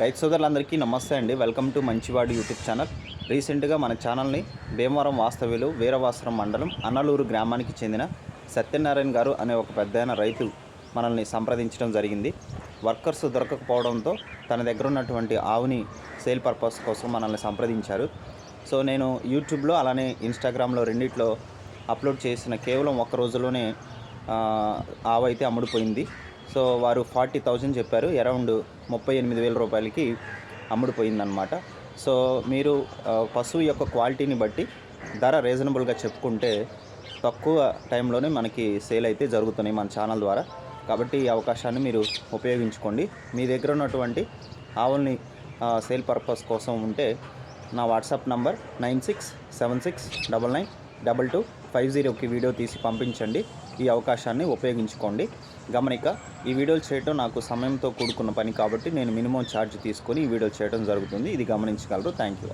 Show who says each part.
Speaker 1: రైతు సోదరులందరికీ నమస్తే అండి. వెల్కమ్ టు మంచివాడు యూట్యూబ్ ఛానల్. రీసెంట్గా మన ఛానల్ని భీమవరం వాస్తవ్యులు వీరవాసరం మండలం అన్నలూరు గ్రామానికి చెందిన సత్యనారాయణ గారు అనే ఒక పెద్దయిన రైతు మనల్ని సంప్రదించడం జరిగింది. వర్కర్స్ దొరకకపోవడంతో తన దగ్గర ఉన్నటువంటి ఆవుని సేల్ పర్పస్ కోసం మనల్ని సంప్రదించారు. సో నేను యూట్యూబ్లో అలానే ఇన్స్టాగ్రామ్లో రెండిట్లో అప్లోడ్ చేసిన కేవలం ఒక్క రోజులోనే ఆవు అయితే అమ్ముడుపోయింది. సో వారు 40,000 చెప్పారు. అరౌండ్ 38,000 రూపాయలకి అమ్ముడుపోయిందనమాట. సో మీరు పశువు యొక్క క్వాలిటీని బట్టి ధర రీజనబుల్గా చెప్పుకుంటే తక్కువ టైంలోనే మనకి సేల్ అయితే జరుగుతున్నాయి మన ఛానల్ ద్వారా. కాబట్టి ఈ అవకాశాన్ని మీరు ఉపయోగించుకోండి. మీ దగ్గర ఉన్నటువంటి ఆవుల్ని సేల్ పర్పస్ కోసం ఉంటే నా వాట్సాప్ నంబర్ 9676992250కి వీడియో తీసి పంపించండి. ఈ అవకాశాన్ని ఉపయోగించుకోండి. గమనిక, ఈ వీడియోలు చేయడం నాకు సమయంతో కూడుకున్న పని కాబట్టి నేను మినిమం ఛార్జ్ తీసుకొని ఈ వీడియో చేయడం జరుగుతుంది. ఇది గమనించగలరు. Thank you.